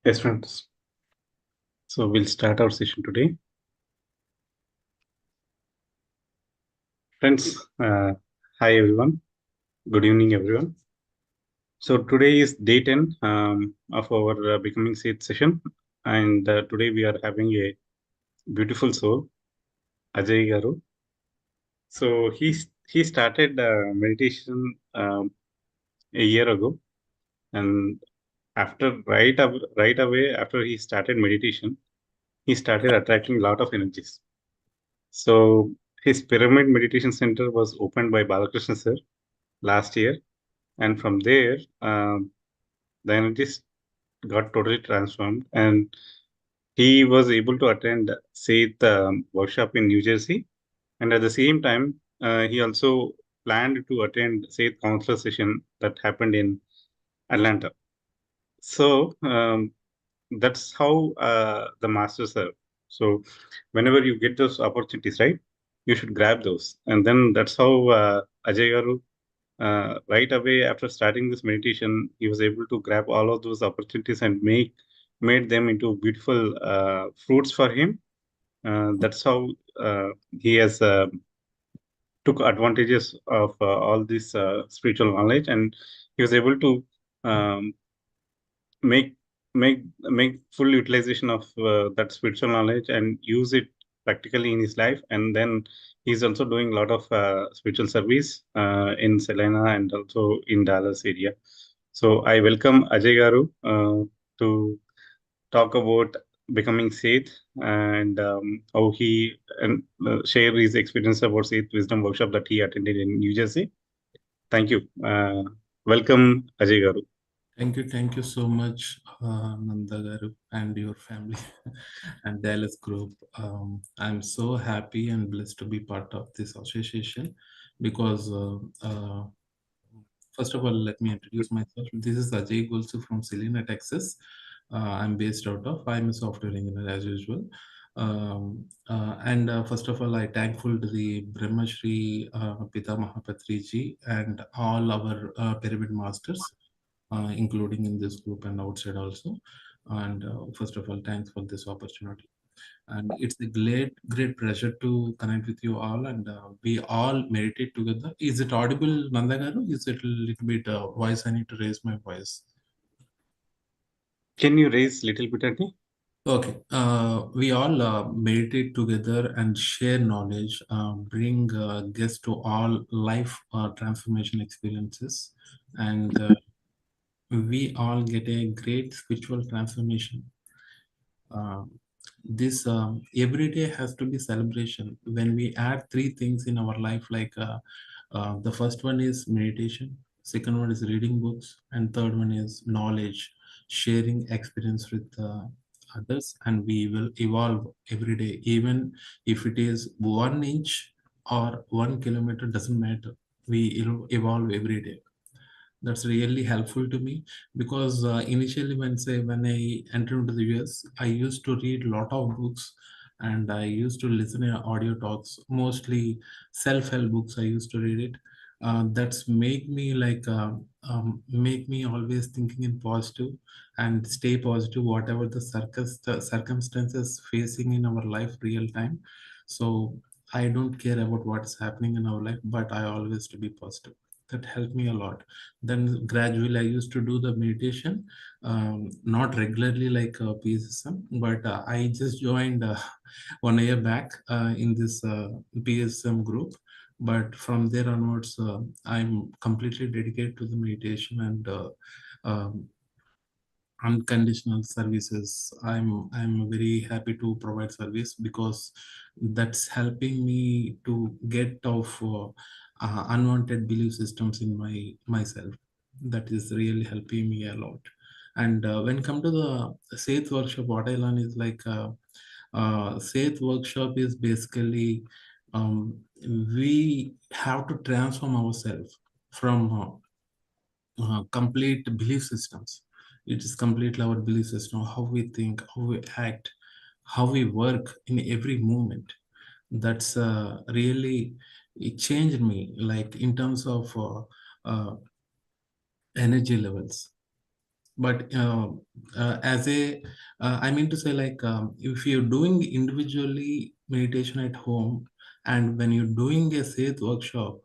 Yes, friends. So we'll start our session today. Friends, hi everyone. Good evening, everyone. So today is day 10 of our Becoming SETH session. And today we are having a beautiful soul, Ajay Garu. So he started meditation a year ago. And right away after he started meditation, he started attracting a lot of energies. So his pyramid meditation center was opened by Balakrishna sir last year, and from there the energies got totally transformed, and he was able to attend SETH workshop in New Jersey, and at the same time he also planned to attend SETH counselor session that happened in Atlanta. So that's how the masters are. So whenever you get those opportunities, right, you should grab those, and then that's how Ajay Garu, right away after starting this meditation, he was able to grab all of those opportunities and made them into beautiful fruits for him. That's how he has took advantages of all this spiritual knowledge, and he was able to um, make make full utilization of that spiritual knowledge and use it practically in his life. And then he's also doing a lot of spiritual service in Selena and also in Dallas area. So I welcome Ajay Garu to talk about becoming Seth, and how he and share his experience about Seth Wisdom Workshop that he attended in New Jersey. Thank you. Welcome, Ajay Garu. Thank you so much, Nanda Garu and your family and Dallas Group. I'm so happy and blessed to be part of this association because, first of all, let me introduce myself. This is Ajay Golusu from Selena, Texas. I'm based out of. I'm a software engineer as usual. And first of all, I thankful to the Brahmashri Pita Mahapatri ji and all our pyramid masters, including in this group and outside also. And first of all, thanks for this opportunity. And it's a great pleasure to connect with you all. And we all meditate together. Is it audible, Nandagaru? Is it a little bit voice? I need to raise my voice. Can you raise little bit, Ajay? Okay, we all meditate together and share knowledge, bring guests to all life transformation experiences, and we all get a great spiritual transformation. Um, this every day has to be celebration. When we add three things in our life, like the first one is meditation, second one is reading books, and third one is knowledge, sharing experience with others, and we will evolve every day, even if it is 1 inch or 1 kilometer, doesn't matter. We evolve every day. That's really helpful to me because initially when I entered into the US, I used to read a lot of books and I used to listen to audio talks, mostly self-help books. I used to read it. That's make me always thinking in positive and stay positive whatever the circumstances facing in our life real time. So I don't care about what's happening in our life, but I always to be positive. That helped me a lot. Then gradually I used to do the meditation, not regularly like PSSM, but I just joined 1 year back in this PSM group. But from there onwards, I'm completely dedicated to the meditation and um, unconditional services. I'm very happy to provide service because that's helping me to get off unwanted belief systems in myself. That is really helping me a lot. And when come to the SETH workshop, what I learned is like SETH workshop is basically um, we have to transform ourselves from complete belief systems. It is completely our belief system, how we think, how we act, how we work in every moment. That's really it changed me, like in terms of energy levels. But as a I mean to say, like, if you're doing individually meditation at home, and when you're doing a SETH workshop,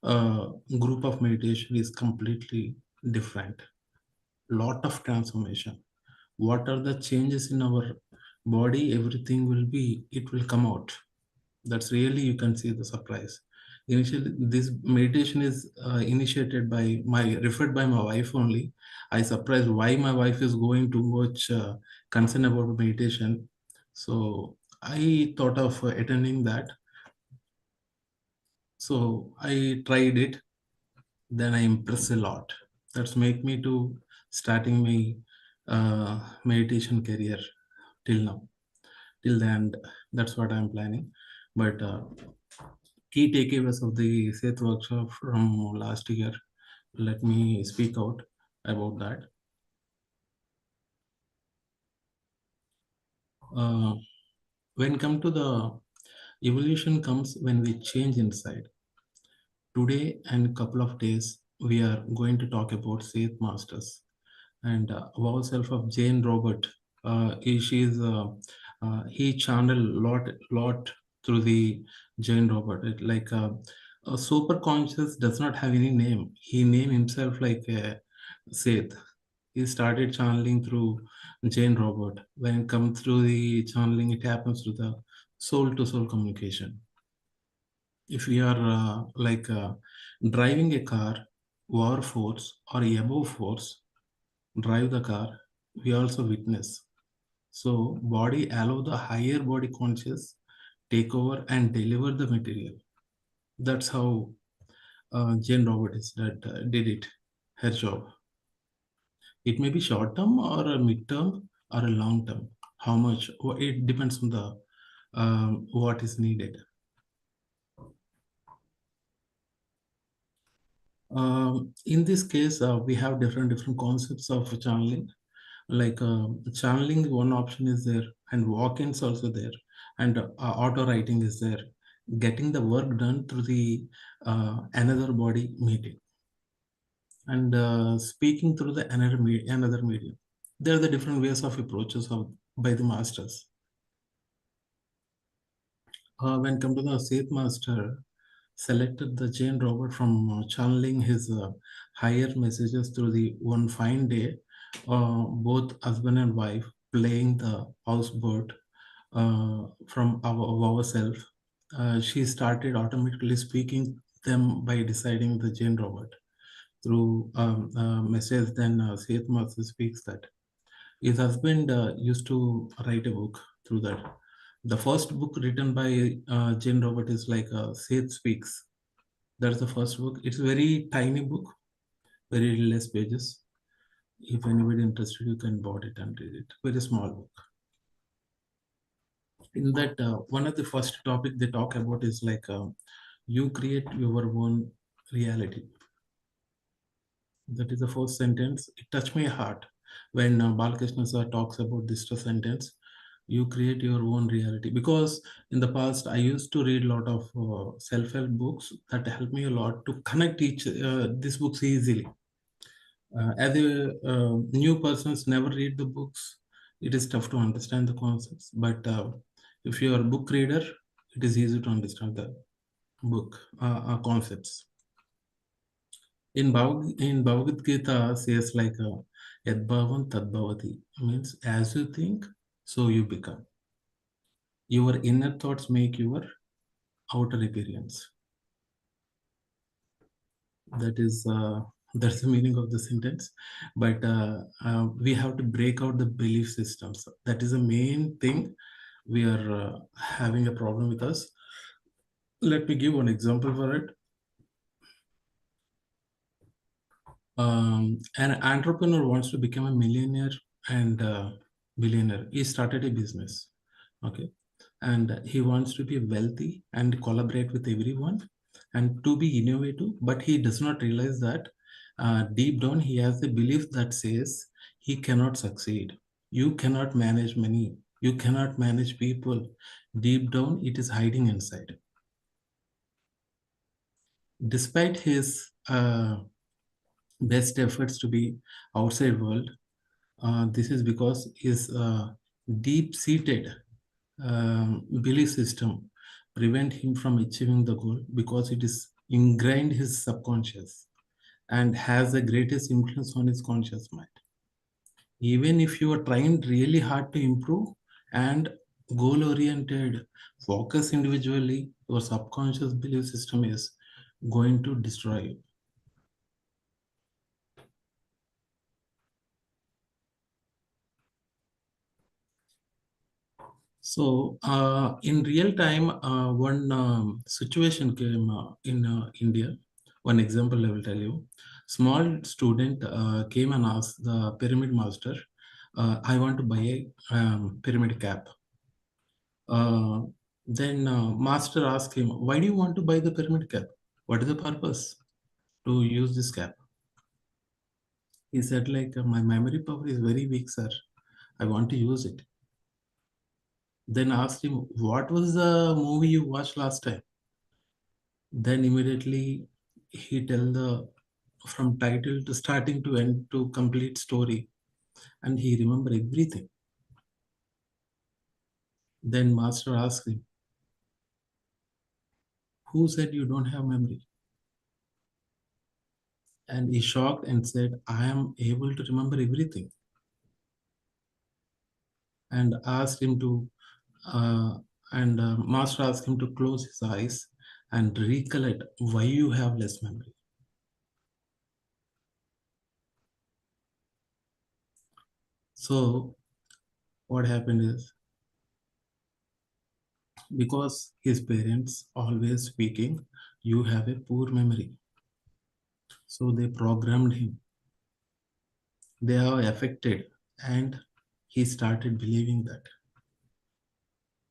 group of meditation is completely different. Lot of transformation. What are the changes in our body? Everything will be, it will come out. That's really, you can see the surprise. Initially, this meditation is initiated by my, referred by my wife only. I surprised why my wife is going too much concern about meditation. So I thought of attending that. So I tried it. Then I impressed a lot. That's make me to starting my meditation career till now, till the end. That's what I'm planning. But key takeaways of the SETH workshop from last year. Let me speak out about that. Uh, when come to the evolution comes when we change inside. Today and couple of days, we are going to talk about SETH masters and wow self of Jane Robert. He channeled lot through the Jane Robert. A super conscious does not have any name. He named himself like Seth. He started channeling through Jane Robert. When it comes through the channeling, it happens through the soul to soul communication. If we are driving a car, over force or above force, drive the car, we also witness. So body allow the higher body conscious take over and deliver the material. That's how Jane Roberts that did it, her job. It may be short term or a mid term or a long term. How much? It depends on the what is needed. In this case, we have different concepts of channeling. Like channeling, one option is there, and walk-ins also there, and auto writing is there. Getting the work done through the another body meeting, and speaking through the another medium. There are the different ways of approaches of by the masters. When come to the Seth master, selected the Jane Robert from channeling his higher messages through the one fine day, both husband and wife playing the houseboat from ourselves. She started automatically speaking them by deciding the Jane Robert through message. Then Seth master speaks that. His husband used to write a book through that. The first book written by Jane Robert is like Seth Speaks. That's the first book. It's a very tiny book, very less pages. If anybody interested, you can bought it and read it. Very small book. In that, one of the first topic they talk about is like you create your own reality. That is the first sentence. It touched my heart when Balakrishna sir talks about this sentence. You create your own reality, because in the past I used to read a lot of self-help books that help me a lot to connect each these books easily. As a new persons never read the books, it is tough to understand the concepts. But if you are a book reader, it is easy to understand the book concepts. In Bhagavad Gita says like Yad Bhavan Tad Bhavati, means as you think, so you become. Your inner thoughts make your outer appearance. That is that's the meaning of the sentence. But we have to break out the belief systems. That is the main thing we are having a problem with us. Let me give one example for it. An entrepreneur wants to become a millionaire and billionaire. He started a business, okay, and he wants to be wealthy and collaborate with everyone and to be innovative. But he does not realize that deep down he has a belief that says he cannot succeed. You cannot manage money. You cannot manage people. Deep down, it is hiding inside. Despite his best efforts to be outside world, This is because his deep-seated belief system prevent him from achieving the goal because it is ingrained his subconscious and has the greatest influence on his conscious mind. Even if you are trying really hard to improve and goal oriented, focus individually, your subconscious belief system is going to destroy you. So, in real time, one situation came in India. One example I will tell you. Small student came and asked the pyramid master, "I want to buy a pyramid cap." Uh, then master asked him, "Why do you want to buy the pyramid cap? What is the purpose to use this cap?" He said, "Like my memory power is very weak, sir. I want to use it." Then asked him, "What was the movie you watched last time?" Then immediately he tell the from title to starting to end to complete story, and he remember everything. Then master asked him, "Who said you don't have memory?" And he shocked and said, "I am able to remember everything." And asked him to uh, and master asked him to close his eyes and recollect why you have less memory. So what happened is, because his parents always speaking, you have a poor memory, so they programmed him, they are affected, and he started believing that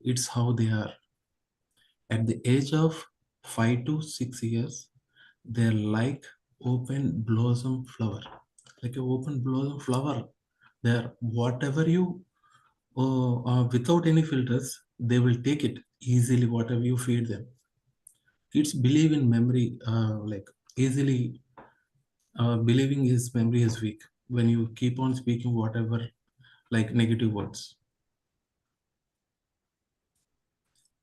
it's how they are. At the age of 5 to 6 years, they're like open blossom flower, like a open blossom flower. They're whatever you without any filters, they will take it easily. Whatever you feed them, kids believe in memory, like easily. Believing his memory is weak when you keep on speaking whatever like negative words,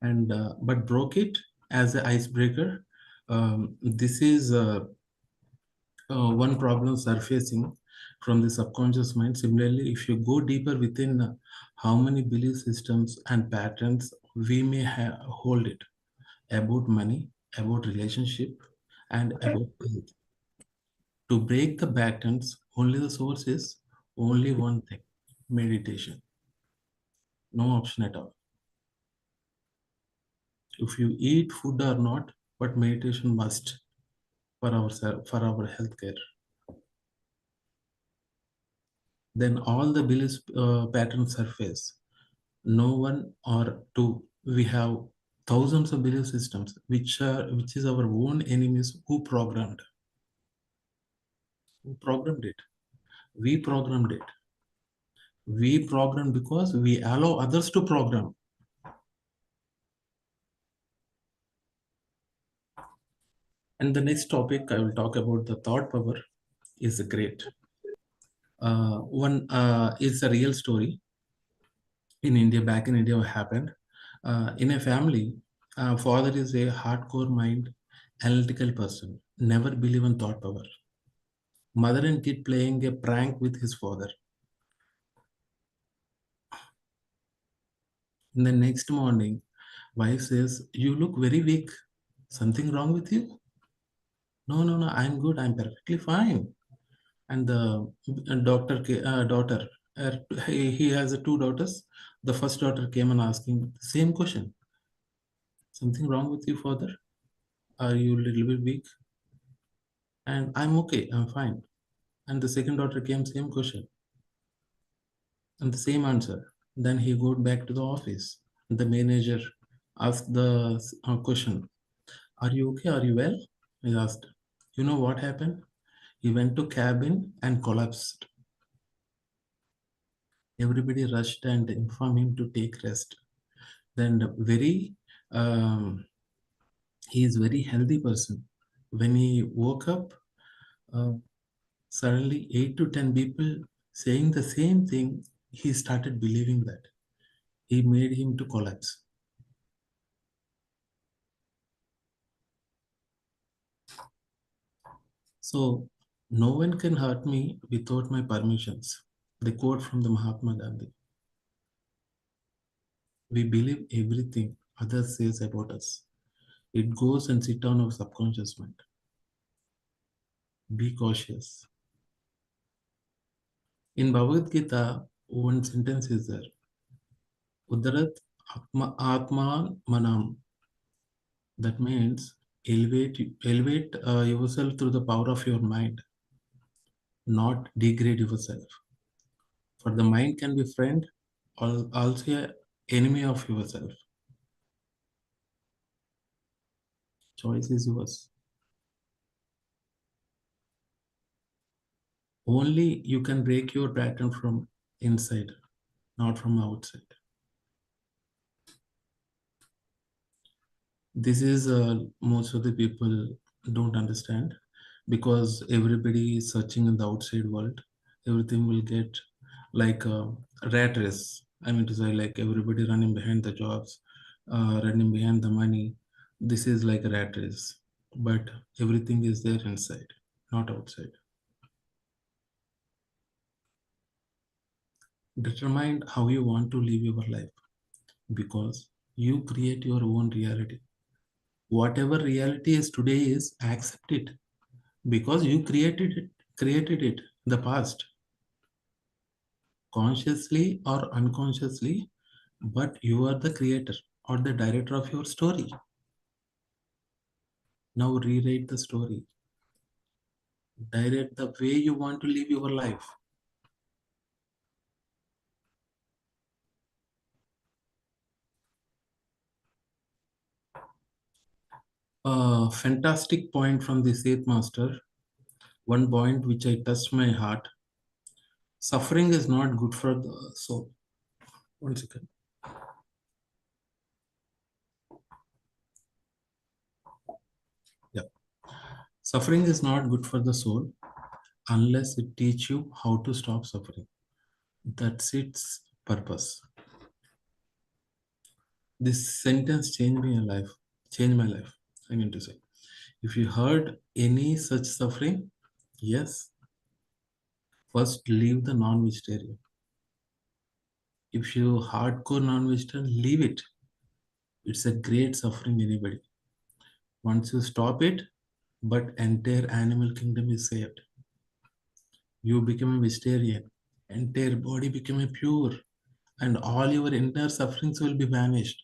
and but broke it as an icebreaker. This is one problem surfacing from the subconscious mind. Similarly, if you go deeper within how many belief systems and patterns we may hold it about money, about relationship, and about health. To break the patterns, only the source is only one thing: meditation. No option at all. If you eat food or not, but meditation must for our healthcare. Then all the belief patterns surface. No one or two. We have thousands of belief systems, which is our own enemies who programmed it. We programmed it. We program because we allow others to program. And the next topic I will talk about the thought power is great. One is a real story in India. Back in India, what happened in a family? Father is a hardcore mind, analytical person. Never believe in thought power. Mother and kid playing a prank with his father. In the next morning, wife says, "You look very weak. Something wrong with you?" "No, no, no. I'm good. I'm perfectly fine." And the daughter, he has two daughters. The first daughter came and asking the same question: "Something wrong with you, father? Are you a little bit weak?" And "I'm okay. I'm fine." And the second daughter came, same question and the same answer. Then he go back to the office. The manager asked the question: "Are you okay? Are you well?" He asked. You know what happened? He went to cabin and collapsed. Everybody rushed and informed him to take rest. Then um, he is very healthy person. When he woke up, uh, suddenly 8 to 10 people Saying the same thing, he started believing that. He made him to collapse. So, no one can hurt me without my permissions. The quote from the Mahatma Gandhi. We believe everything others says about us. It goes and sit on our subconscious mind. Be cautious. In Bhagavad Gita, one sentence is there. Udarat Atman Manam. That means elevate yourself through the power of your mind, not degrade yourself. For the mind can be friend, also enemy of yourself. Choice is yours. Only you can break your pattern from inside, not from outside. This is most of the people don't understand because everybody is searching in the outside world. Everything will get like a rat race. I mean to say, like everybody running behind the jobs, running behind the money. This is like a rat race, but everything is there inside, not outside. Determine how you want to live your life because you create your own reality. Whatever reality is today is accept it because you created it in the past, consciously or unconsciously, but you are the creator or the director of your story. Now rewrite the story, direct the way you want to live your life. A fantastic point from the SETH master, one point which I touched my heart. Suffering is not good for the soul. One second. Yeah. Suffering is not good for the soul unless it teach you how to stop suffering. That's its purpose. This sentence changed my life. Changed my life. I mean to say, if you heard any such suffering, yes, first leave the non-vegetarian. If you hardcore non-vegetarian, leave it. It's a great suffering anybody. Once you stop it, but entire animal kingdom is saved. You become a vegetarian, entire body become a pure, and all your entire sufferings will be vanished.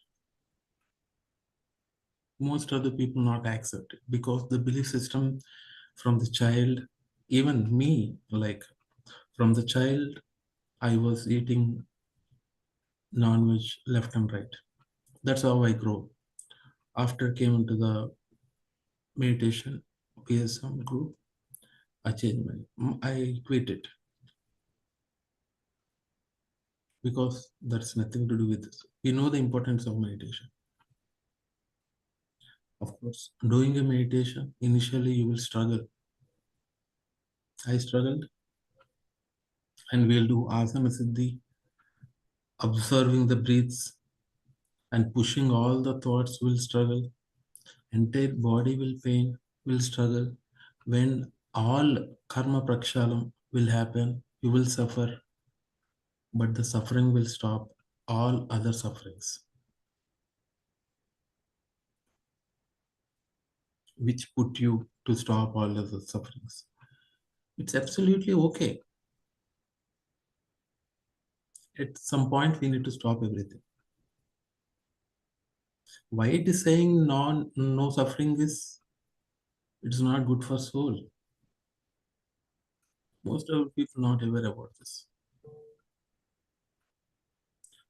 Most of the people not accept it because the belief system from the child, even me, like from the child, I was eating non-veg left and right. That's how I grow. After came into the meditation PSM group, I changed I quit it because that's nothing to do with this. We know the importance of meditation. Of course, doing a meditation, initially you will struggle. I struggled, and we'll do asana siddhi, observing the breaths and pushing all the thoughts will struggle. Entire body will pain, will struggle. When all karma prakshalam will happen, you will suffer, but the suffering will stop all other sufferings, which put you to stop all other sufferings. It's absolutely okay. At some point, we need to stop everything. Why it is saying no suffering is it's not good for soul. Most of the people not aware about this.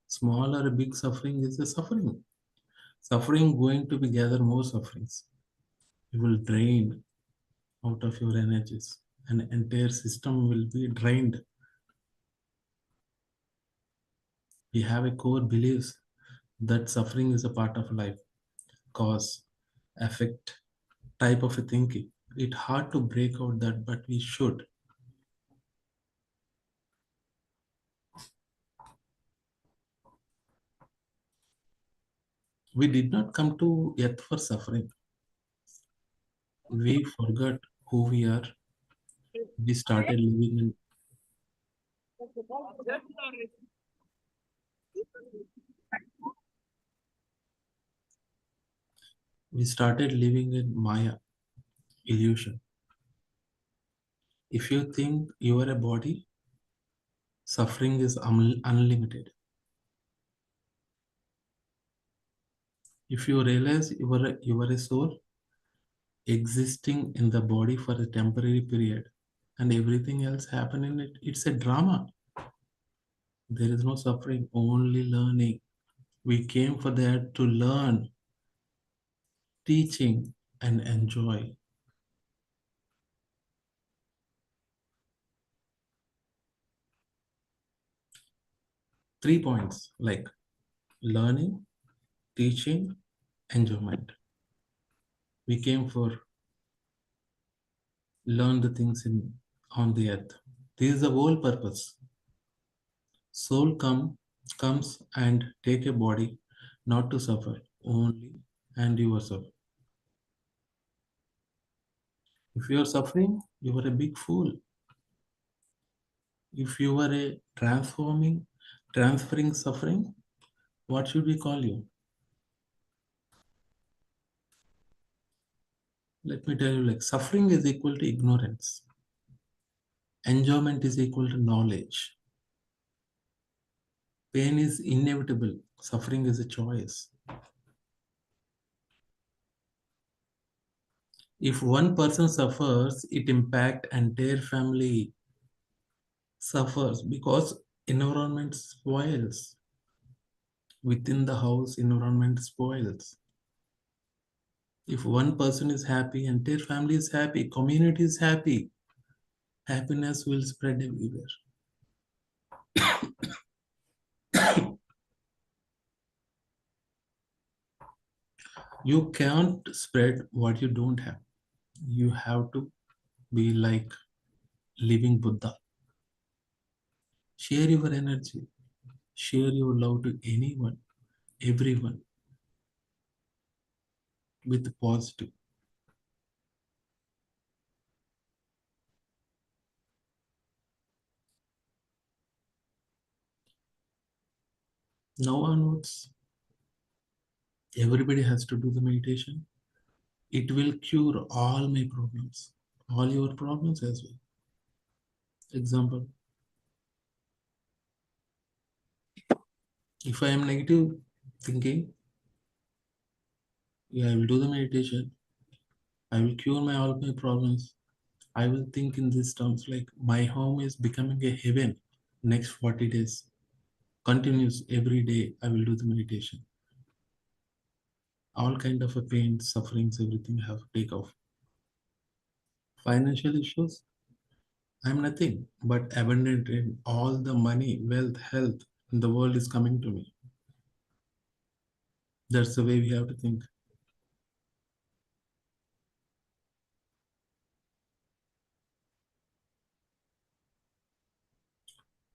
Small or big suffering is a suffering. Suffering going to be gather more sufferings. You will drain out of your energies. An entire system will be drained. We have a core beliefs that suffering is a part of life, cause, effect, type of a thinking. It's hard to break out that, but we should. We did not come to earth for suffering. We forgot who we are. We started living in we started living in Maya, illusion. If you think you are a body, suffering is unlimited. If you realize you are a soul existing in the body for a temporary period and everything else happen in it, it's a drama. There is no suffering, only learning. We came for that to learn, teaching, and enjoy. 3 points like learning, teaching, enjoyment. We came for learn the things in on the earth. This is the whole purpose. Soul comes and take a body, not to suffer only and yourself. If you are suffering, you are a big fool. If you are a transferring suffering, what should we call you? Let me tell you, like suffering is equal to ignorance. Enjoyment is equal to knowledge. Pain is inevitable. Suffering is a choice. If one person suffers, it impact entire family suffers because environment spoils. Within the house, environment spoils. If one person is happy, entire family is happy, community is happy, happiness will spread everywhere. You can't spread what you don't have. You have to be like living Buddha. Share your energy, share your love to anyone, everyone with positive. Now onwards, everybody has to do the meditation. It will cure all my problems, all your problems as well. Example, if I am negative thinking, yeah, I will do the meditation. I will cure my all my problems. I will think in these terms like my home is becoming a heaven next 40 days. Continuous every day I will do the meditation. All kind of a pain, sufferings, everything have to take off. Financial issues, I'm nothing but abundant in all the money, wealth, health in the world is coming to me. That's the way we have to think.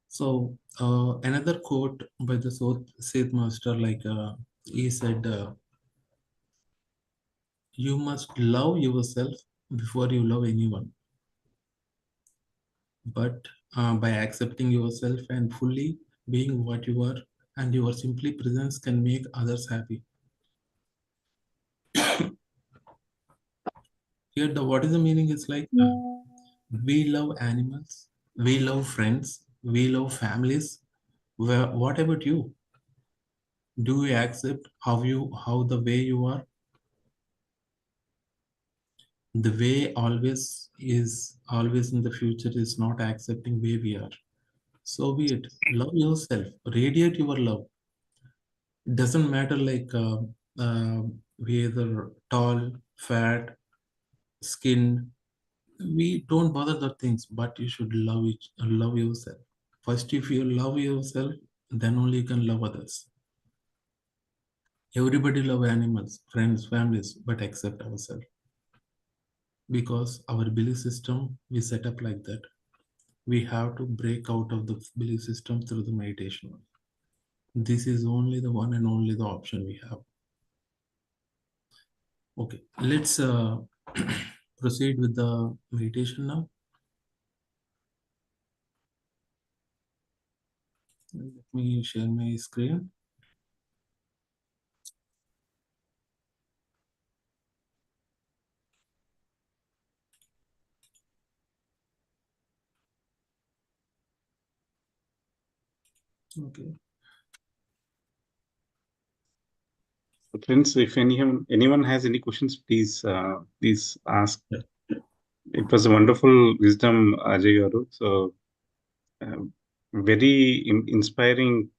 So another quote by the Seth master, like he said, "You must love yourself before you love anyone." But by accepting yourself and fully being what you are, and your simply presence can make others happy. Here, the what is the meaning? It's like we love animals, we love friends, we love families. What about you? Do you accept how the way you are? The way always in the future is not accepting where we are. So be it. Love yourself. Radiate your love. It doesn't matter like whether tall, fat, skin. We don't bother the things, but you should love yourself. First, if you love yourself, then only you can love others. Everybody love animals, friends, families, but except ourselves. Because our belief system we set up like that. We have to break out of the belief system through the meditation. This is only the one and only the option we have. Okay, let's proceed with the meditation now. Let me share my screen. Okay. Friends, if anyone has any questions, please ask. It was a wonderful wisdom, Ajay Garu. So, uh, very inspiring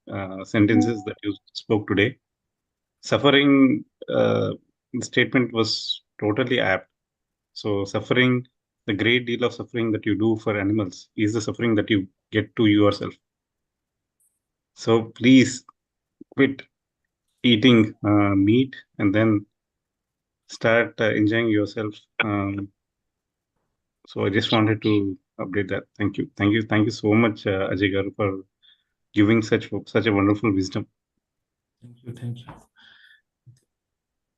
sentences that you spoke today. Suffering statement was totally apt. So, suffering, the great deal of suffering that you do for animals is the suffering that you get to yourself. So, please quit eating meat and then start enjoying yourself. So I just wanted to update that. Thank you so much, Ajay Garu, for giving such a wonderful wisdom. Thank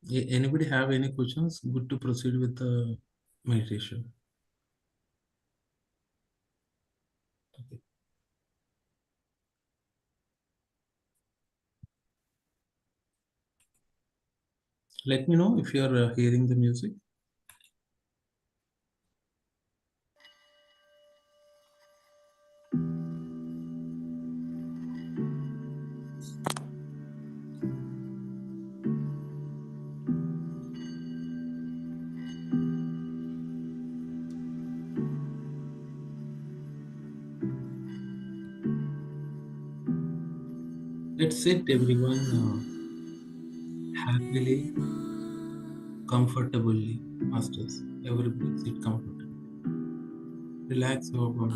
you. Anybody have any questions? Good to proceed with the meditation. Okay. Let me know if you are hearing the music. Let's sit everyone happily, comfortably. Masters, everybody sit comfortably. Relax your body.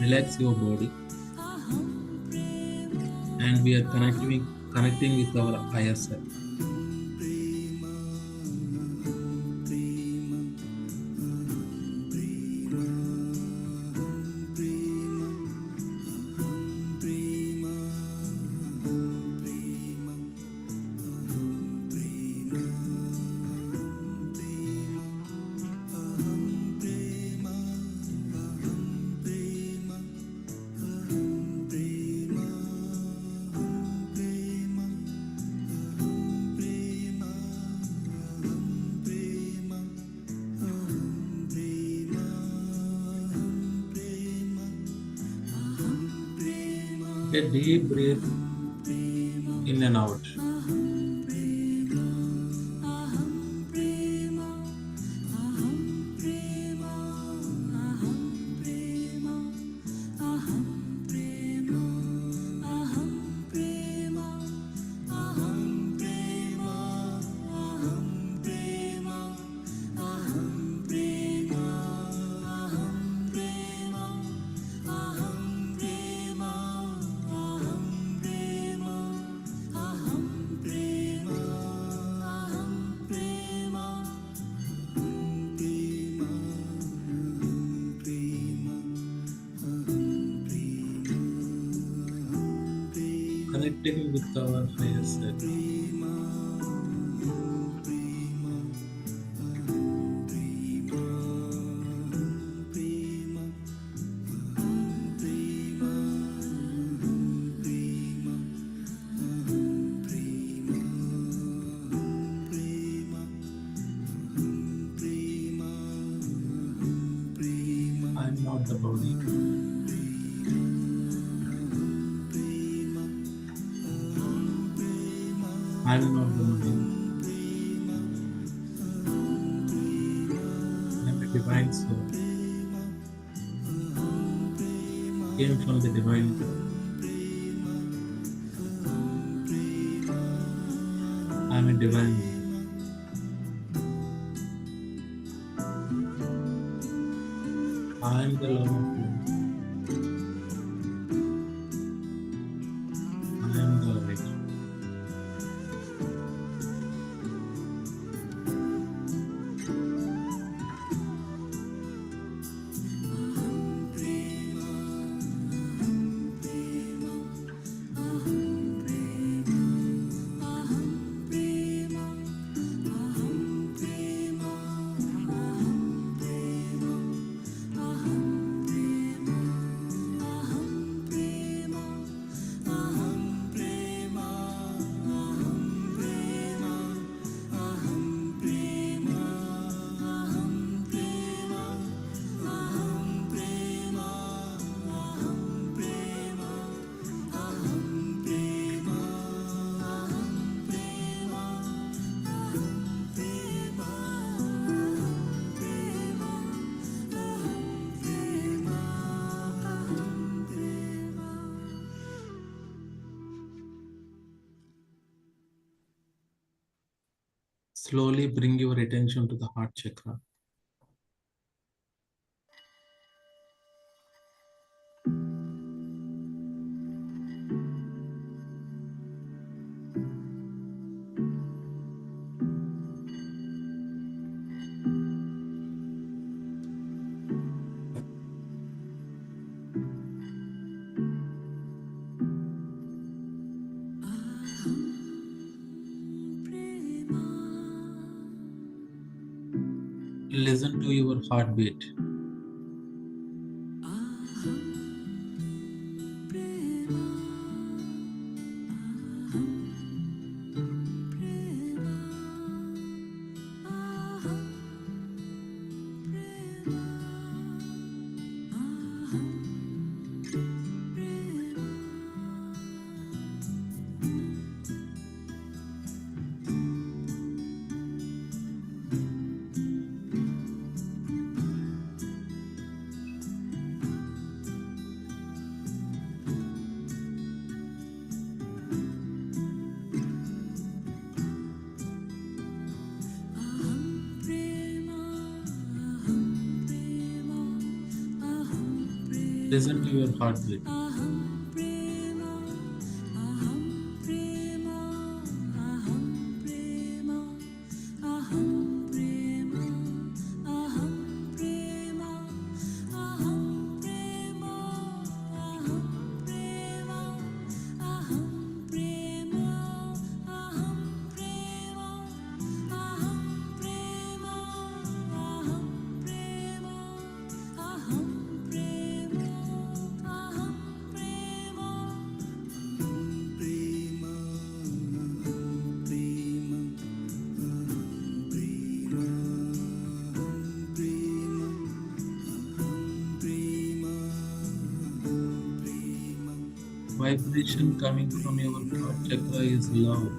Relax your body, and we are connecting with our higher self. A deep breath in and out. Connecting with our higher self. body. I'm not the mind. I'm a divine soul. Came from the divine God. I'm a divine being. I am the love of life. I am the light. Slowly bring your attention to the heart chakra. Listen to your heartbeat. Listen to your heartbeat. Vibration coming from your heart chakra is love.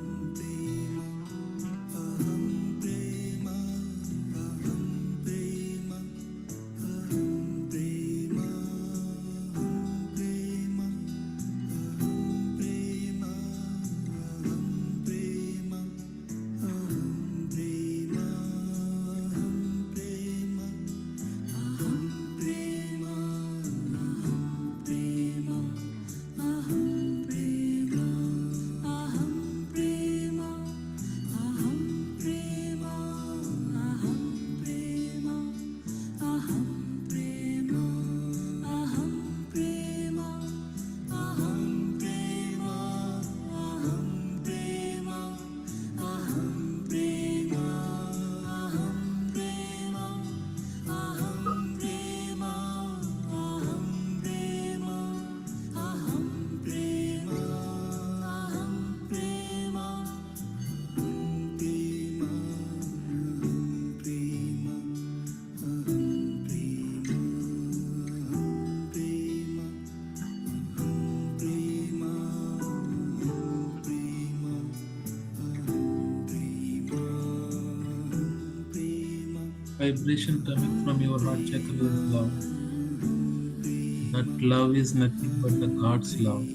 Vibration coming from your heart chakra is love. That love is nothing but the God's love.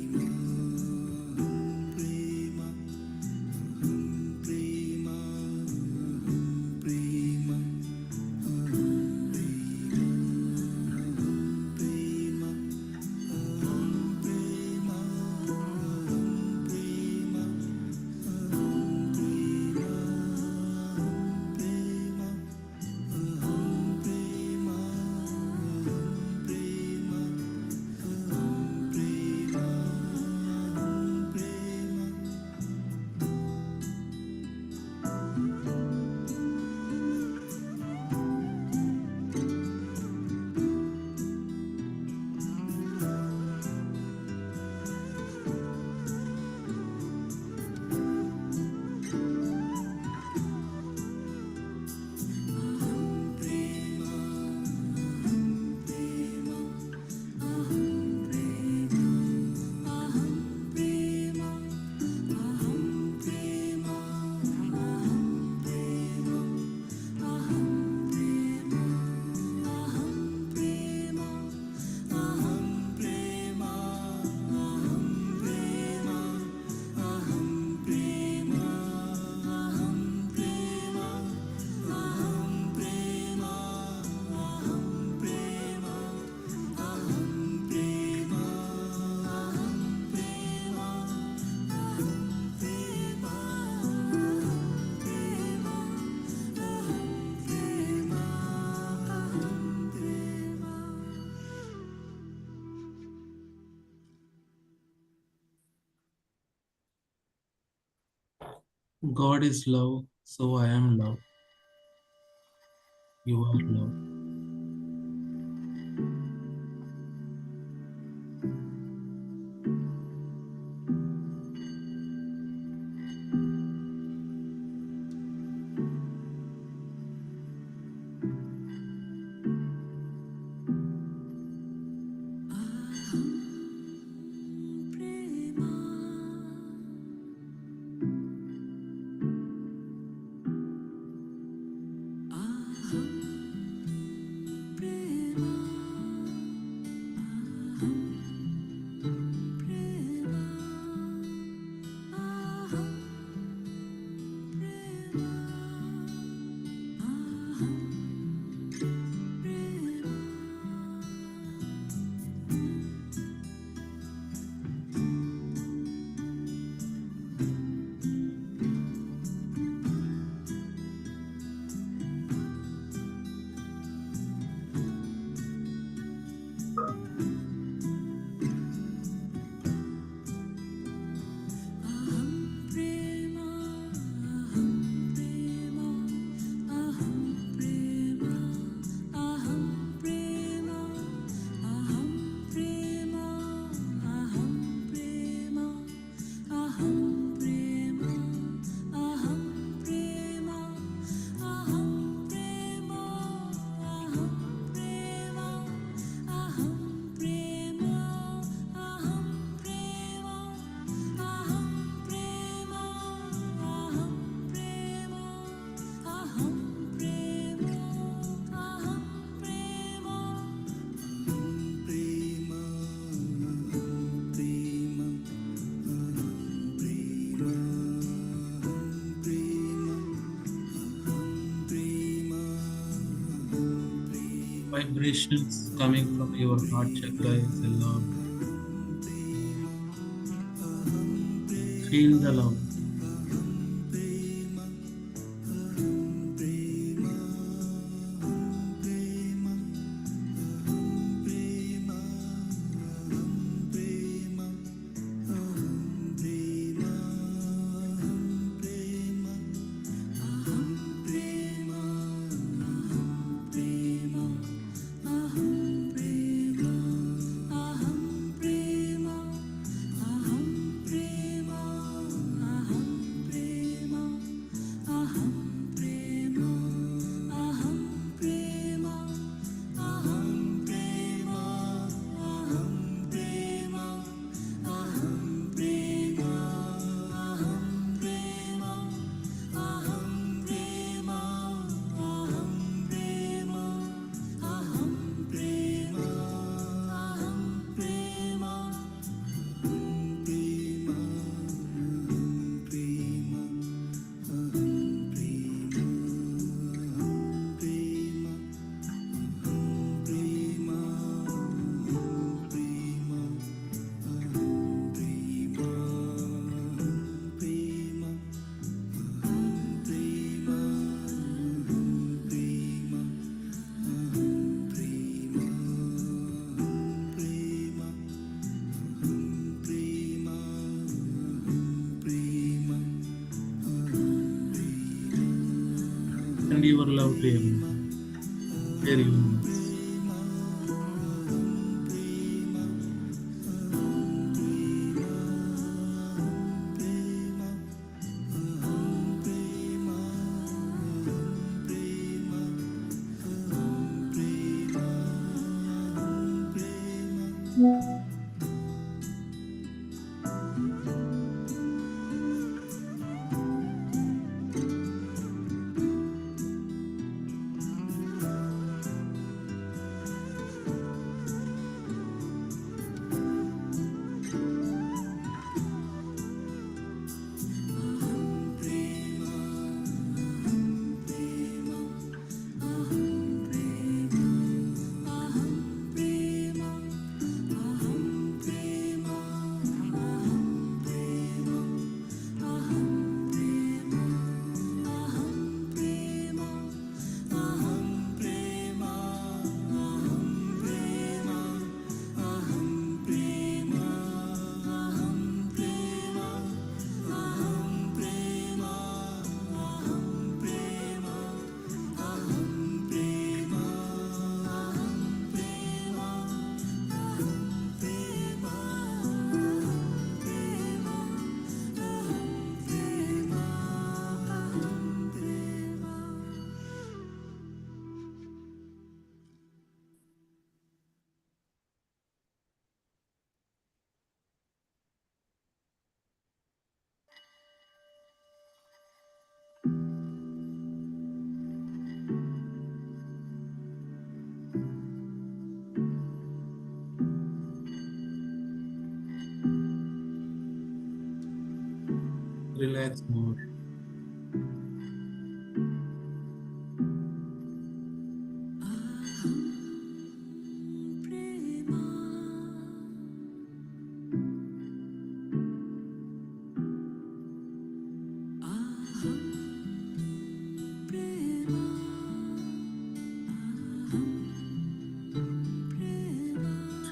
God is love, so I am love. You are love. Vibrations coming from your heart chakra is a love. Feel the love. your love to everyone, dear universe. Relax more.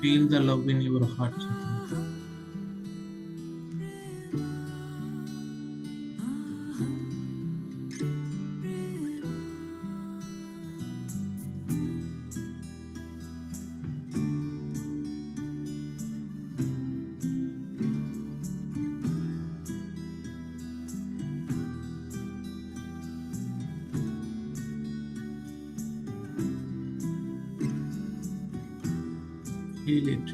Feel the love in your heart, Chetan. Feel it.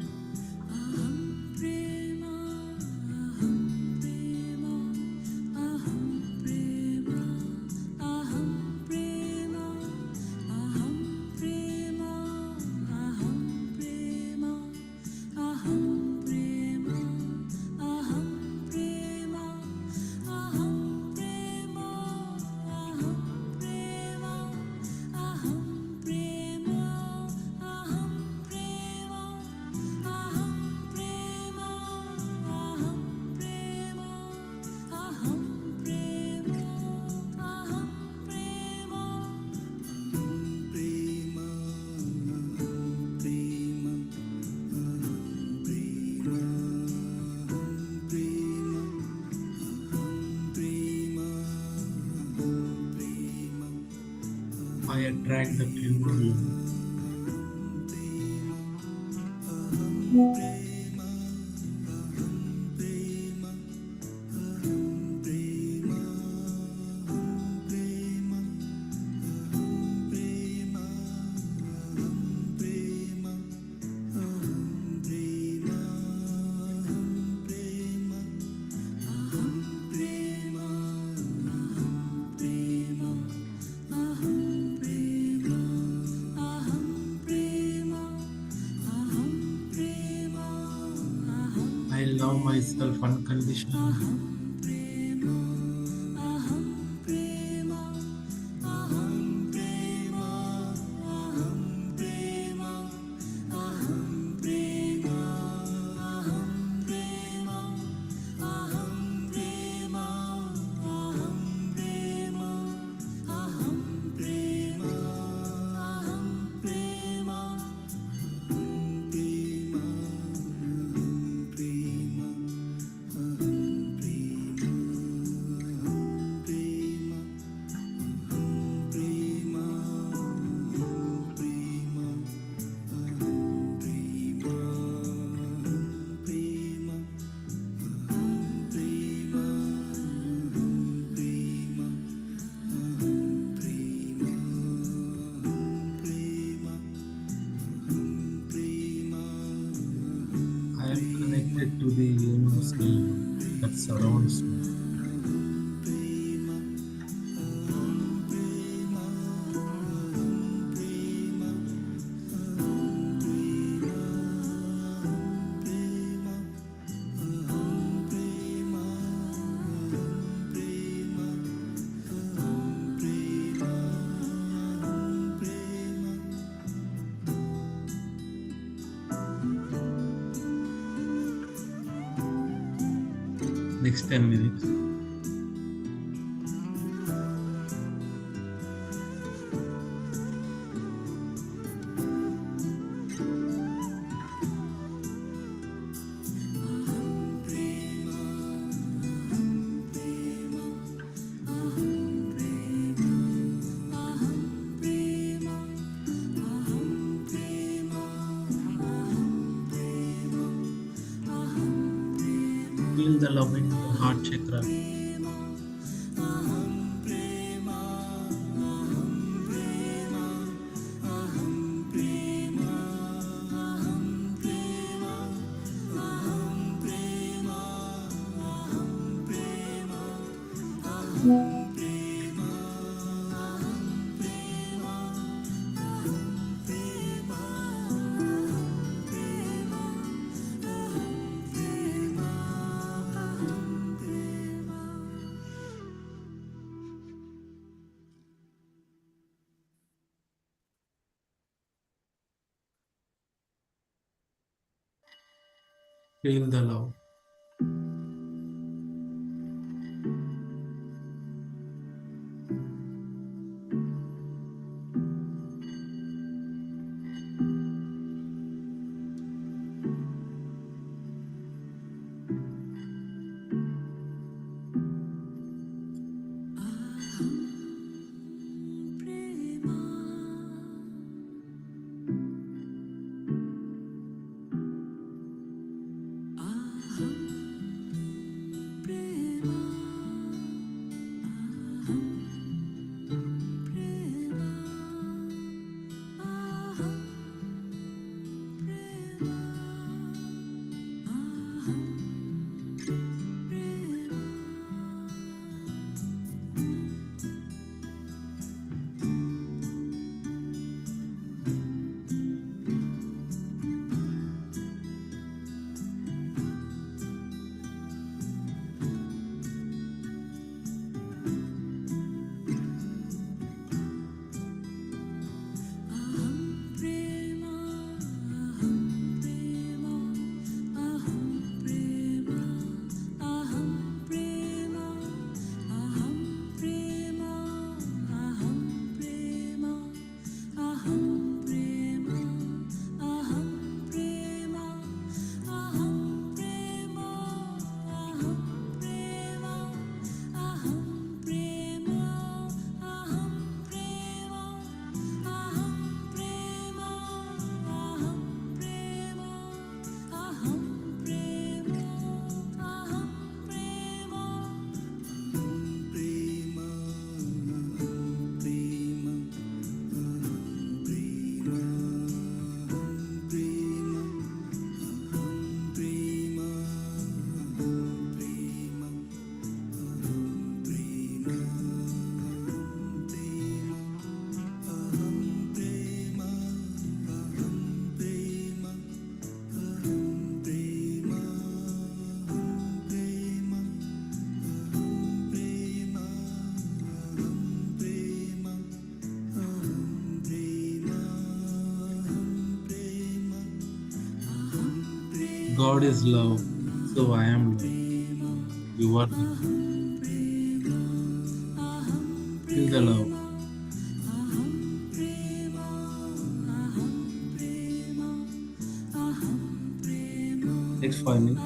I attract the pure love. I love myself unconditionally. connected to the sea that surrounds me. Next 10 minutes. Feel the love in your heart chakra. Feel the love. God is love, so I am love. You are love. Feel the love. Next 5 minutes.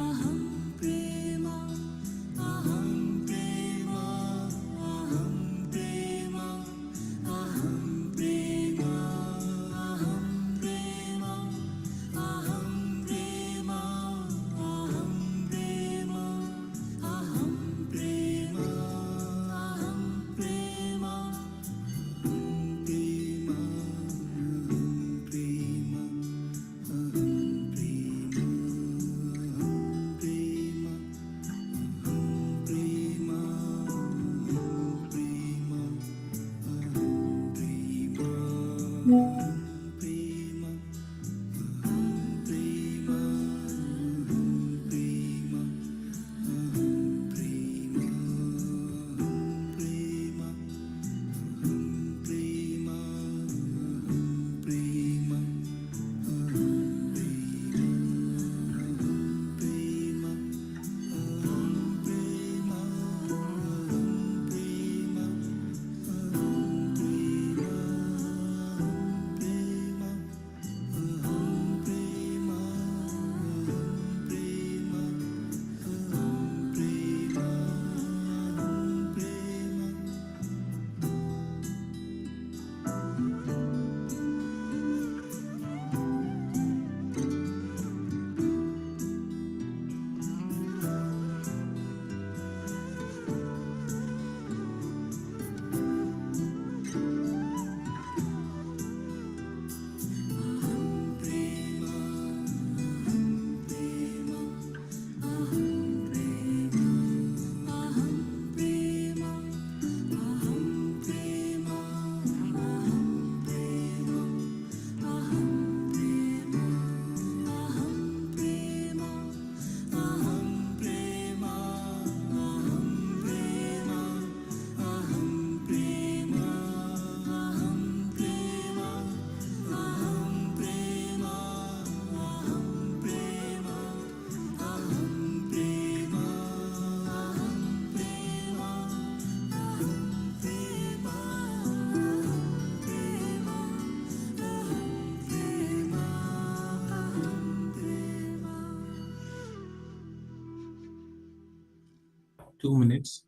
2 minutes.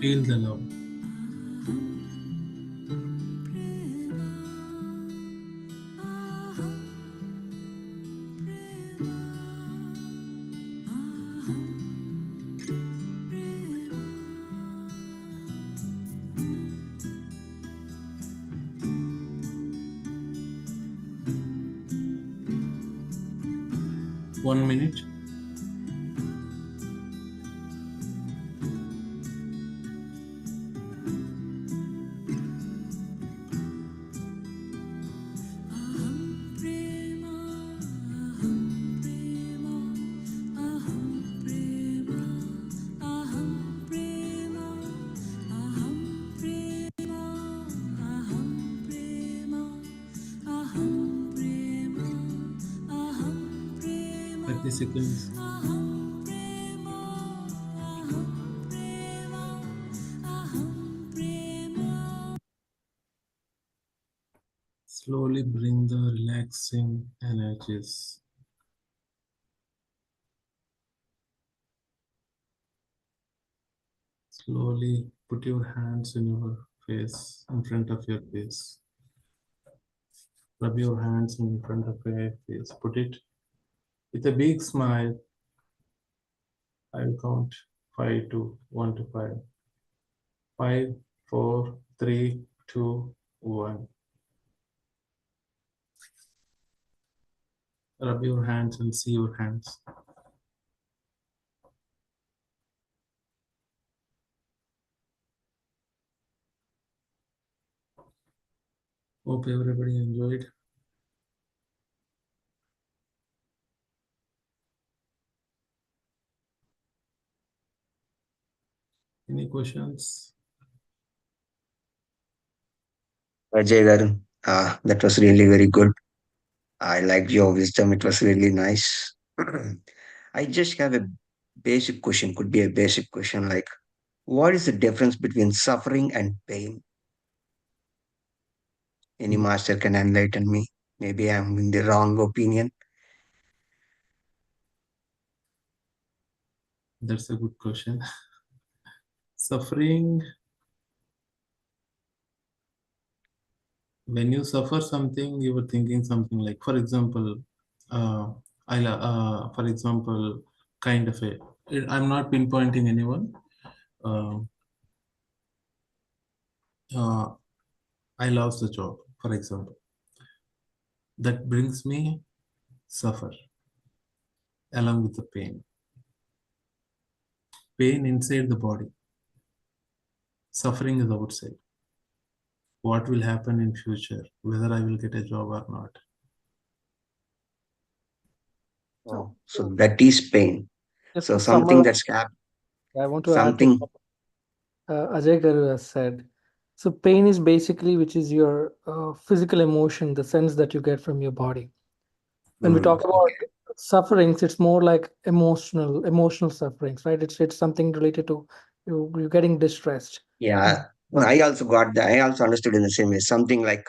Feel the love. 1 minute. Thirty seconds. Slowly bring the relaxing energies. Slowly put your hands in your face, in front of your face. Rub your hands in front of your face. Put it with a big smile. I'll count five to 1 to 5. 5, 4, 3, 2, 1. Rub your hands and see your hands. Hope everybody enjoyed. Any questions? Ajay garu, that was really very good. I liked your wisdom. It was really nice. I just have a basic question. Could be a basic question like, what is the difference between suffering and pain? Any Mm, master can enlighten me. Maybe I'm in the wrong opinion. That's a good question. Suffering, when you suffer something, you were thinking something like, for example, uh, for example, kind of a, I'm not pinpointing anyone. Uh, uh, I lost the job, for example. That brings me suffer along with the pain. Pain inside the body, suffering is outside. What will happen in future, whether I will get a job or not. Oh, so that is pain. Just So to sum something up, that's I want to add to something. what Ajay Garu has said. So pain is basically which is your physical emotion, the sense that you get from your body. When we talk about Okay. sufferings, it's more like emotional sufferings, right? It's something related to you getting distressed. Yeah. Well, I also got that. I also understood in the same way. Something like,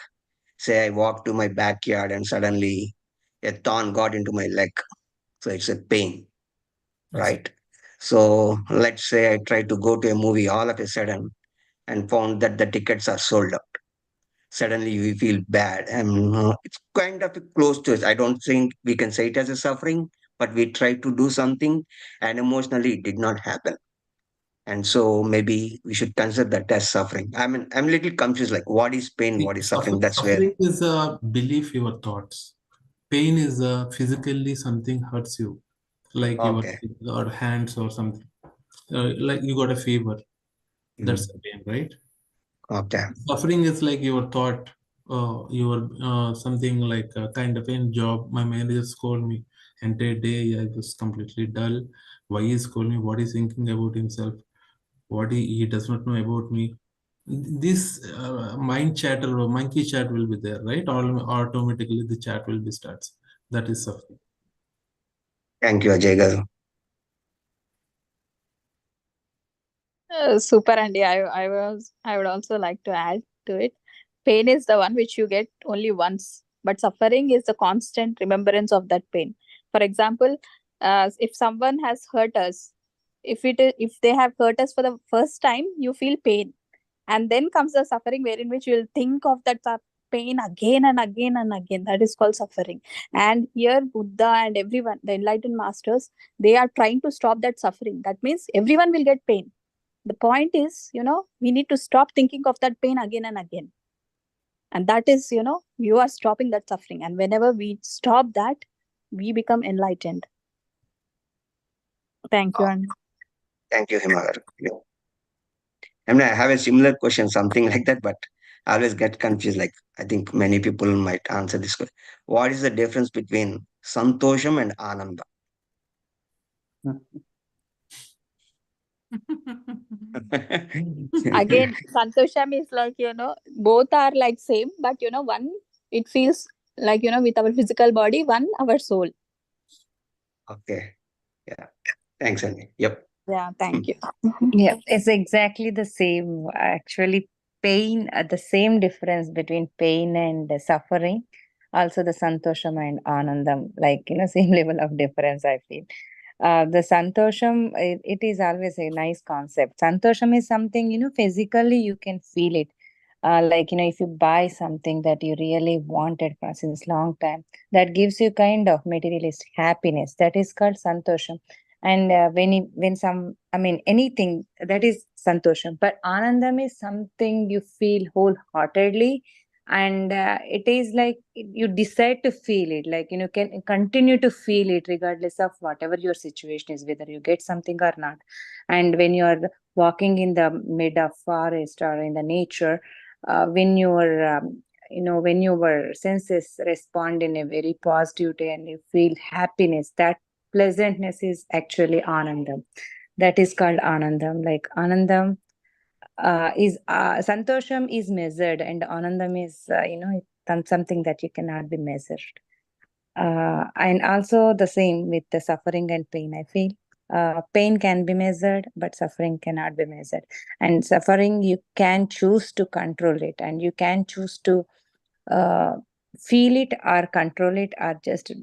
say, I walked to my backyard and suddenly a thorn got into my leg. So it's a pain, Yes. right? So let's say I tried to go to a movie all of a sudden and found that the tickets are sold out. Suddenly we feel bad, and it's kind of close to us. I don't think we can say it as a suffering, but we tried to do something and emotionally it did not happen. And so maybe we should consider that as suffering. I mean, I'm a little confused like what is pain, See, what is suffering? That's where, suffering is a belief, your thoughts. Pain is physically something hurts you, like your okay. or hands or something. Like you got a fever. That's Mhm. the pain, right? Okay. Suffering is like your thought, your something like a kind of a job. My manager scolded me entire day. I was completely dull. Why he scolded me? What he's thinking about himself? What he does not know about me. This mind chatter or monkey chat will be there, right? Automatically the chat will be starts. That is suffering. Thank you, Ajay garu. Super, Andy. I would also like to add to it. Pain is the one which you get only once, but suffering is the constant remembrance of that pain. For example, if someone has hurt us, if they have hurt us for the first time, you feel pain, and then comes the suffering, wherein which you will think of that pain again and again and again. That is called suffering. And here, Buddha and everyone, the enlightened masters, they are trying to stop that suffering. That means everyone will get pain. The point is, we need to stop thinking of that pain again and again. And that is, you are stopping that suffering. And whenever we stop that, we become enlightened. Thank you. And Thank you, Hima garu. Yeah. I mean, I have a similar question, something like that, but I always get confused. Like, I think many people might answer this question. What is the difference between santosham and ananda? again, Santosham is like, both are like same, but, one, it feels like, with our physical body, one, our soul. Okay. Yeah. Thanks, Andy. Yep. Yeah, thank you. Yeah, it's exactly the same. Actually, pain, the same difference between pain and suffering. Also, the santosham and anandam, like, same level of difference, I feel. The santosham, it is always a nice concept. Santosham is something, physically you can feel it. Like, if you buy something that you really wanted for since long time, that gives you kind of materialist happiness. That is called santosham. And when some, I mean, anything, that is santosham. But anandam is something you feel wholeheartedly, and it is like you decide to feel it, like, can continue to feel it regardless of whatever your situation is, whether you get something or not. And when you are walking in the mid of forest or in the nature, when your when your senses respond in a very positive way and you feel happiness, that pleasantness is actually anandam. That is called anandam. Like, anandam is santosham is measured, and anandam is something that you cannot be measured. And also the same with the suffering and pain, I feel. Pain can be measured, but suffering cannot be measured. And suffering, you can choose to control it, and you can choose to uh, feel it or control it, or just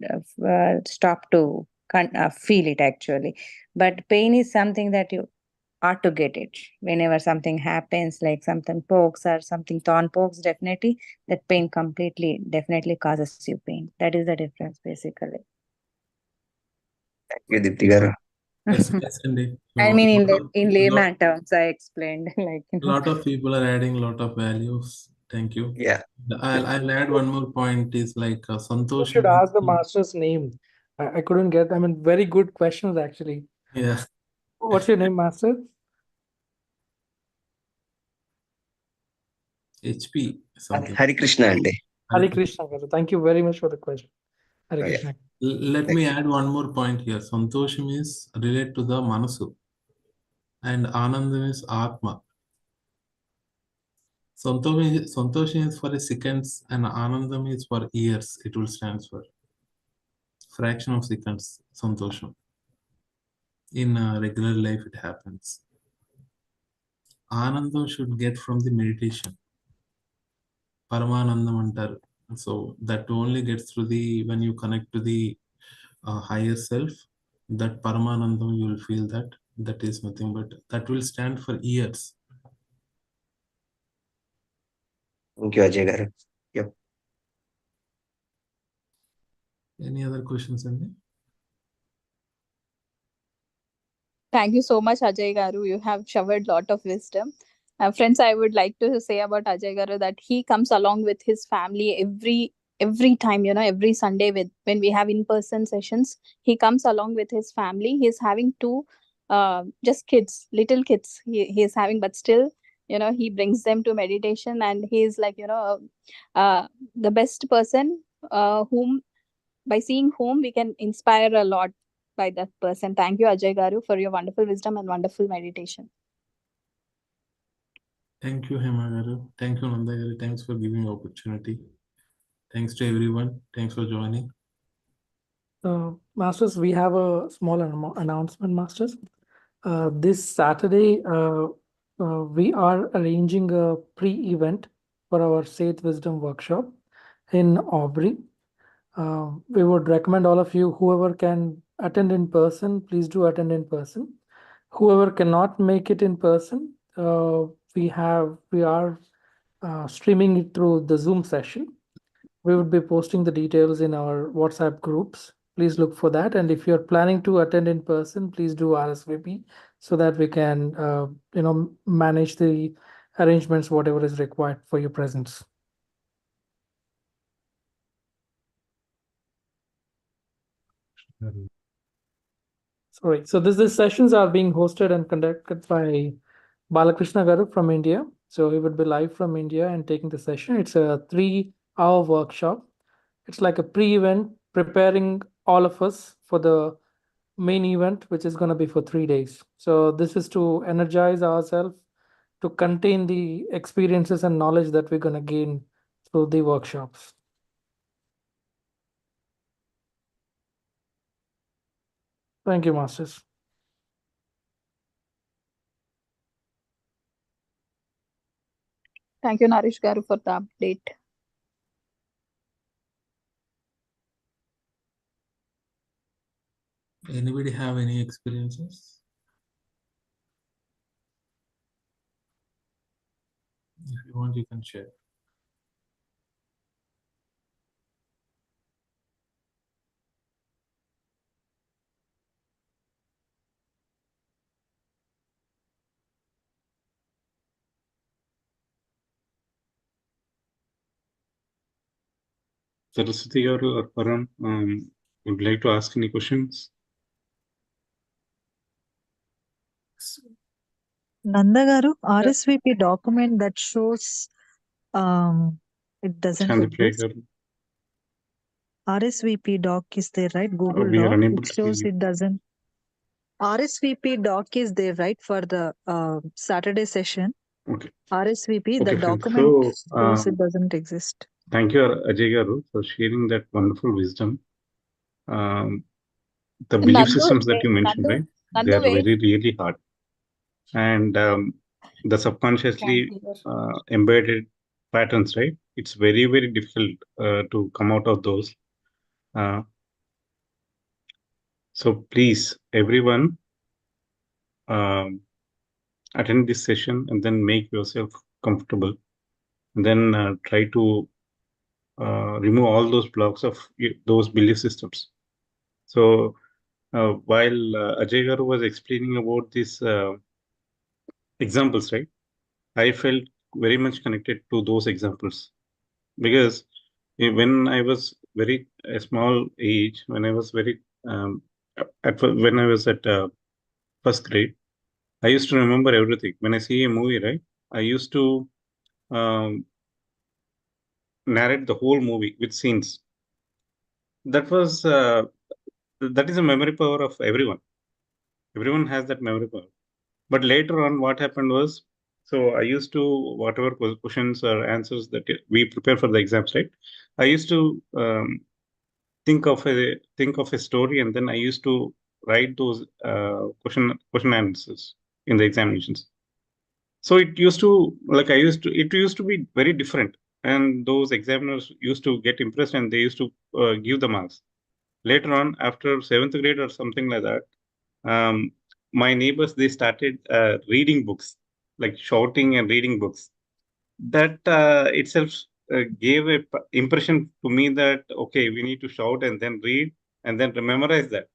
stop to feel it actually. But pain is something that you ought to get it whenever something happens, like something pokes or something thorn pokes. Definitely that pain completely definitely causes you pain. That is the difference basically. Thank you, Dipti garu. Yes, yes, Andy. I mean, in Lot, layman terms, I explained like, lot of people are adding a lot of values. Thank you. Yeah. I'll add one more point is like You Santosh. should ask the master's name. I couldn't get. I mean, very good questions actually. Yeah. What's your name, master? HP something. Hari Krishna Andy. Hare Krishna garu. Thank you very much for the question. Hare Oh, yeah. Krishna. Let me add one more point here. Santosham is related to the Manasu, and Anandam is Atma. Santosham is for a seconds, and Anandam is for years. It will stand for fraction of seconds. Santosham. In regular life, it happens. Anandam should get from the meditation. Paramanandam antaru. So that only gets through the when you connect to the higher self. That Paramanandam, you will feel that is nothing but that will stand for years. Thank you, Ajay garu. Yep. Any other questions, Andy? Thank you so much, Ajay Garu. You have showered lot of wisdom. Friends, I would like to say about Ajay Garu that he comes along with his family every time, every Sunday when we have in-person sessions. He comes along with his family. He's having two just kids, little kids. He is having, but still he brings them to meditation, and he's like, the best person, whom by seeing whom we can inspire a lot by that person. Thank you, Ajay Garu, for your wonderful wisdom and wonderful meditation. Thank you, Hema Garu. Thank you, Nanda Garu. Thanks for giving opportunity. Thanks to everyone. Thanks for joining. Masters, we have a small announcement, Masters. This Saturday, we are arranging a pre-event for our SETH Wisdom workshop in Aubrey. We would recommend all of you, whoever can attend in person, please do attend in person. Whoever cannot make it in person, we are streaming it through the Zoom session. We would be posting the details in our WhatsApp groups. Please look for that. And if you're planning to attend in person, please do RSVP so that we can, manage the arrangements, whatever is required for your presence. Sorry. So these sessions are being hosted and conducted by Balakrishna Garu from India. So he would be live from India and taking the session. It's a 3-hour workshop. It's like a pre-event preparing all of us for the main event, which is going to be for 3 days. So this is to energize ourselves to contain the experiences and knowledge that we're going to gain through the workshops. Thank you, Masters. Thank you, Naresh Garu, for the update. Anybody have any experiences? If you want, you can share. Saraswati or Param, would like to ask any questions? Nanda Garu, RSVP document that shows it doesn't Chandiplay exist. Garu. RSVP doc is there, right? Google We are Doc. unable It to see shows you. it doesn't. RSVP doc is there, right, for the Saturday session. Okay. RSVP, Okay, the fine. document So, shows it doesn't exist. thank you, Ajay Garu, for sharing that wonderful wisdom. The belief systems that you mentioned, right? They are Nandu, very, really hard. And the subconsciously embedded patterns, right? It's very, very difficult to come out of those. So please, everyone, attend this session and then make yourself comfortable. And then try to remove all those blocks of those belief systems. So while Ajay Garu was explaining about these examples, right? I felt very much connected to those examples because when I was very a small age, when I was very when I was at first grade, I used to remember everything. When I see a movie, right, I used to um, narrate the whole movie with scenes. That was that is a memory power of everyone. Everyone has that memory power. But later on, what happened was, so I used to whatever questions or answers that we prepare for the exams, right? I used to think of a story, and then I used to write those question answers in the examinations. So it used to it used to be very different, and those examiners used to get impressed, and they used to give the marks. Later on, after seventh grade or something like that, my neighbors, they started reading books, like shouting and reading books. That itself gave a impression to me that okay, we need to shout and then read and then memorize that.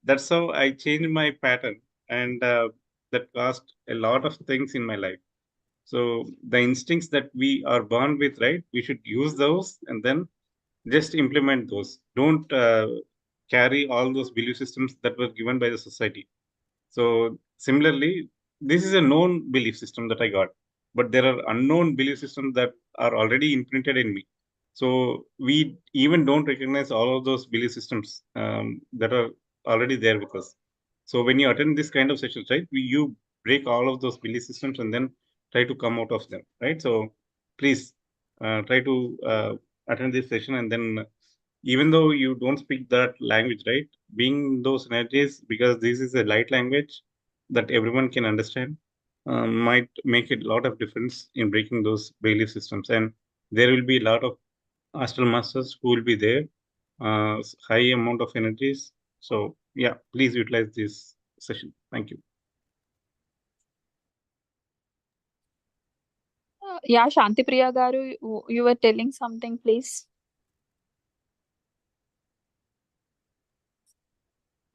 That's how I changed my pattern, and that caused a lot of things in my life. So the instincts that we are born with, right? We should use those and then just implement those. Don't carry all those belief systems that were given by the society. So similarly, this is a known belief system that I got. but there are unknown belief systems that are already imprinted in me. So we even don't recognize all of those belief systems that are already there with us. So when you attend this kind of sessions, right, you break all of those belief systems and then try to come out of them, right? So please try to attend this session, and then even though you don't speak that language, right, being those energies, because this is a light language that everyone can understand, might make a lot of difference in breaking those belief systems. And there will be a lot of astral masters who will be there, high amount of energies. So yeah, please utilize this session. Thank you. Yeah, Shanti Priya Garu, you were telling something, please.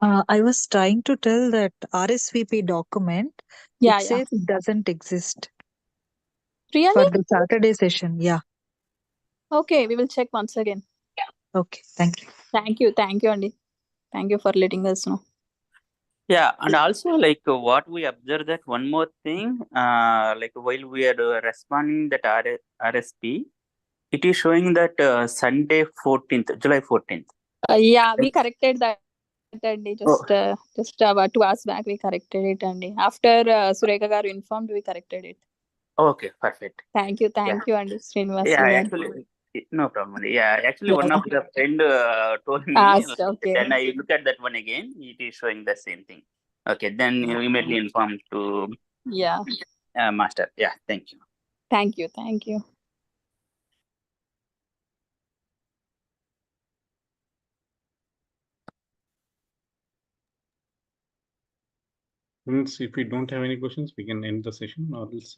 I was trying to tell that RSVP document, Yeah, it yeah. says it doesn't exist Really? for the Saturday session. Yeah. Okay, we will check once again. Okay. Thank you. Thank you, Andy. Thank you for letting us know. Yeah, and also like what we observed that one more thing, like while we are responding that RSP, it is showing that Sunday 14th, July 14th. Yeah, we corrected that, Andy. Oh. Just 2 hours back, we corrected it, Andy. After Sureka Garu informed, we corrected it. Okay, perfect. Thank you, Andy Srinivas. Yeah, actually, no problem. Yeah, actually, one of the friend told me. Asked, Like, okay. then I look at that one again. It is showing the same thing. Okay, then you immediately inform to Yeah. master. Yeah, thank you. Thank you. Friends, if we don't have any questions, we can end the session, or else.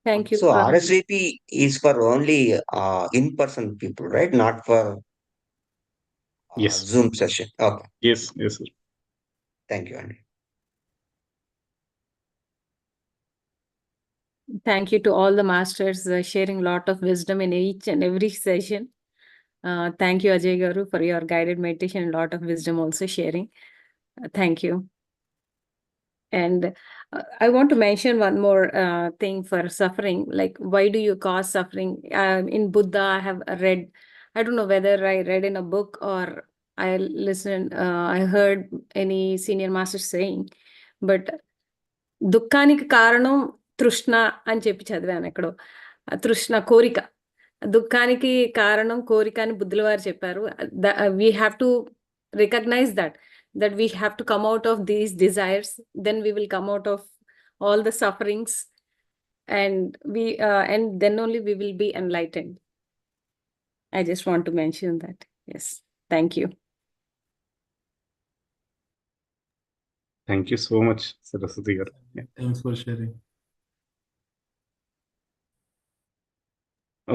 Thank you. So RSVP is for only in-person people, right? Not for Yes. Zoom session. Okay. Yes, sir. Thank you, Andy. Thank you to all the masters sharing a lot of wisdom in each and every session. Thank you, Ajay Garu, for your guided meditation and a lot of wisdom also sharing. Thank you. And I want to mention one more thing for suffering. Like, why do you cause suffering? In Buddha, I have read, I don't know whether I read in a book or I listened, I heard any senior master saying, but దుఃఖానికి కారణం తృష్ణ అని చెప్పి చదివాను ఎక్కడో. తృష్ణ కోరిక, దుఃఖానికి కారణం కోరిక అని బుద్ధుల వారు చెప్పారు. We have to recognize that we have to come out of these desires, then we will come out of all the sufferings, and then only we will be enlightened. I just want to mention that. Yes, thank you. Thank you so much, Saraswati garu. Yeah. Thanks for sharing.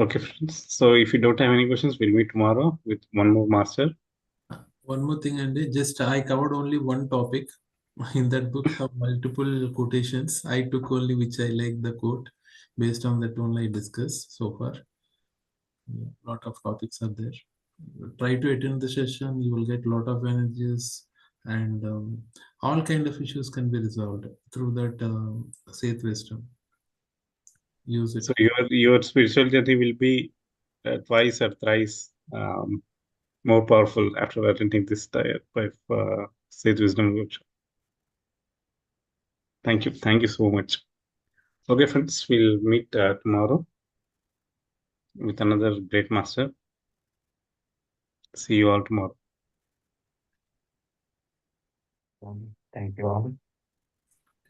Okay, friends. So if you don't have any questions, we'll meet tomorrow with one more master. One more thing, Andy. Just I covered only one topic. In that book, have multiple quotations. I took only which I like the quote. Based on that only I discussed so far. A lot of topics are there. Try to attend the session. You will get a lot of energies, and all kind of issues can be resolved through that SETH wisdom. Use it. So your spiritual journey will be twice or thrice more powerful after attending this type of Sage Wisdom workshop. Thank you so much. Okay, friends, we'll meet tomorrow with another great master. See you all tomorrow. Thank you all.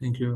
Thank you.